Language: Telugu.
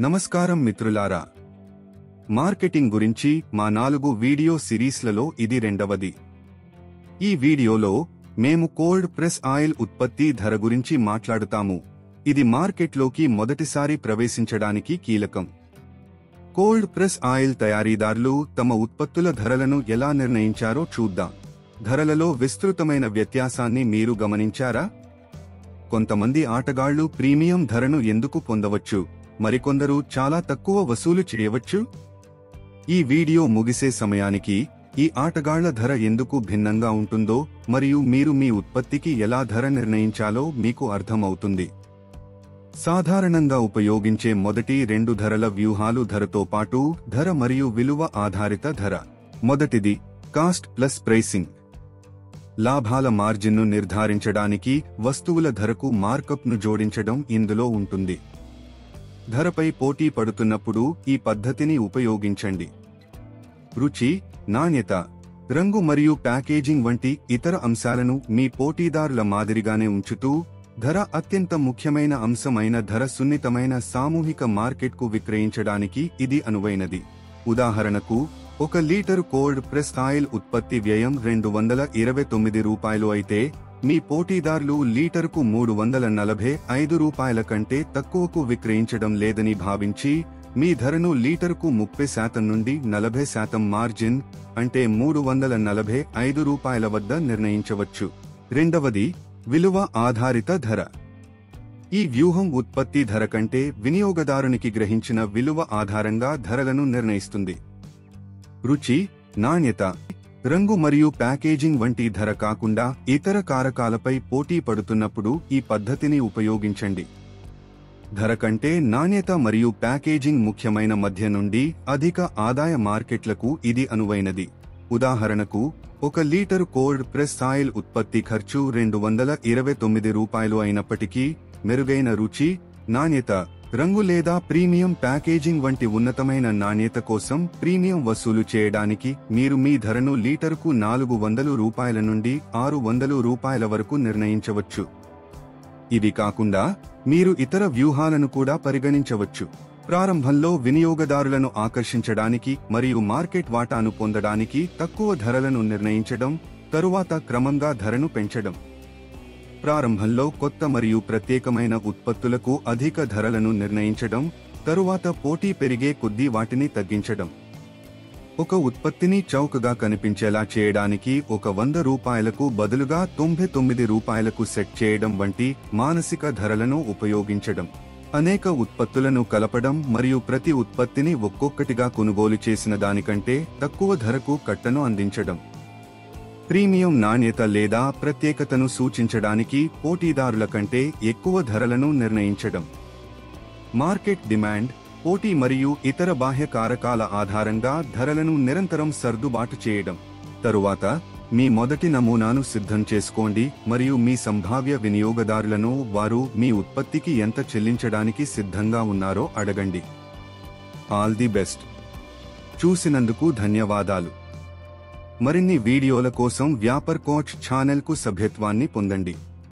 నమస్కారం మిత్రులారా, మార్కెటింగ్ గురించి మా 4 వీడియో సిరీస్లలో ఇది రెండవది. ఈ వీడియోలో మేము కోల్డ్ ప్రెస్ ఆయిల్ ఉత్పత్తి ధర గురించి మాట్లాడుతాము. ఇది మార్కెట్లోకి మొదటిసారి ప్రవేశించడానికి కీలకం. కోల్డ్ ప్రెస్ ఆయిల్ తయారీదారులు తమ ఉత్పత్తుల ధరలను ఎలా నిర్ణయించారో చూద్దాం. ధరలలో విస్తృతమైన వ్యత్యాసాన్ని మీరు గమనించారా? కొంతమంది ఆటగాళ్లు ప్రీమియం ధరను ఎందుకు పొందవచ్చు, మరికొందరు చాలా తక్కువ వసూలు చేయవచ్చు. ఈ వీడియో ముగిసే సమయానికి ఈ ఆటగాళ్ల ధర ఎందుకు భిన్నంగా ఉంటుందో మరియు మీరు మీ ఉత్పత్తికి ఎలా ధర నిర్ణయించాలో మీకు అర్థమవుతుంది. సాధారణంగా ఉపయోగించే మొదటి 2 ధరల వ్యూహాలు ధరతో పాటు ధర మరియు విలువ ఆధారిత ధర. మొదటిది కాస్ట్ ప్లస్ ప్రైసింగ్. లాభాల మార్జిన్ను నిర్ధారించడానికి వస్తువుల ధరకు మార్కప్ను జోడించడం ఇందులో ఉంటుంది. ధరపై పోటీ పడుతున్నప్పుడు ఈ పద్ధతిని ఉపయోగించండి. రుచి, నాణ్యత, రంగు మరియు ప్యాకేజింగ్ వంటి ఇతర అంశాలను మీ పోటీదారుల మాదిరిగానే ఉంచుతూ, ధర అత్యంత ముఖ్యమైన అంశమైన ధర సున్నితమైన సామూహిక మార్కెట్కు విక్రయించడానికి ఇది అనువైనది. ఉదాహరణకు, 1 లీటరు కోల్డ్ ప్రెస్ ఆయిల్ ఉత్పత్తి వ్యయం ₹229 అయితే మీ పోటీదారులు లీటరుకు ₹345 కంటే తక్కువకు విక్రయించడం లేదని భావించి మీ ధరను లీటరుకు 30% నుండి 40% మార్జిన్, అంటే ₹345 వద్ద నిర్ణయించవచ్చు. రెండవది విలువ ఆధారిత ధర. ఈ వ్యూహం ఉత్పత్తి ధర కంటే వినియోగదారునికి గ్రహించిన విలువ ఆధారంగా ధరలను నిర్ణయిస్తుంది. రుచి, నాణ్యత, రంగు మరియు ప్యాకేజింగ్ వంటి ధర కాకుండా ఇతర కారకాలపై పోటీ పడుతున్నప్పుడు ఈ పద్ధతిని ఉపయోగించండి. ధర కంటే నాణ్యత మరియు ప్యాకేజింగ్ ముఖ్యమైన మధ్య నుండి అధిక ఆదాయ మార్కెట్లకు ఇది అనువైనది. ఉదాహరణకు, 1 లీటరు కోల్డ్ ప్రెస్ ఆయిల్ ఉత్పత్తి ఖర్చు ₹229 అయినప్పటికీ మెరుగైన రుచి, నాణ్యత, రంగు లేదా ప్రీమియం ప్యాకేజింగ్ వంటి ఉన్నతమైన నాణ్యత కోసం ప్రీమియం వసూలు చేయడానికి మీరు మీ ధరను లీటరుకు ₹400 నుండి ₹600 వరకు నిర్ణయించవచ్చు. ఇవి కాకుండా మీరు ఇతర వ్యూహాలను కూడా పరిగణించవచ్చు. ప్రారంభంలో వినియోగదారులను ఆకర్షించడానికి మరియు మార్కెట్ వాటాను పొందడానికి తక్కువ ధరలను నిర్ణయించడం, తరువాత క్రమంగా ధరను పెంచడం. ప్రారంభంలో కొత్త మరియు ప్రత్యేకమైన ఉత్పత్తులకు అధిక ధరలను నిర్ణయించడం, తరువాత పోటీ పెరిగే కొద్దీ వాటిని తగ్గించడం. ఒక ఉత్పత్తిని చౌకగా కనిపించేలా చేయడానికి ₹100కు బదులుగా ₹99కు సెట్ చేయడం వంటి మానసిక ధరలను ఉపయోగించడం. అనేక ఉత్పత్తులను కలపడం మరియు ప్రతి ఉత్పత్తిని ఒక్కొక్కటిగా కొనుగోలు చేసిన దానికంటే తక్కువ ధరకు కట్టను అందించడం. ప్రీమియం నాణ్యత లేదా ప్రత్యేకతను సూచించడానికి పోటీదారుల కంటే ఎక్కువ ధరలను నిర్ణయించడం. మార్కెట్ డిమాండ్, పోటీ మరియు ఇతర బాహ్య కారకాల ఆధారంగా ధరలను నిరంతరం సర్దుబాటు చేయడం. తరువాత మీ మొదటి నమూనాను సిద్ధం చేసుకోండి మరియు మీ సంభావ్య వినియోగదారులను వారు మీ ఉత్పత్తికి ఎంత చెల్లించడానికి సిద్ధంగా ఉన్నారో అడగండి. All the best. చూసినందుకు ధన్యవాదాలు. మరిన్ని వీడియోల కోసం వ్యాపార్ కోచ్ ఛానల్కు సభ్యత్వాన్ని పొందండి.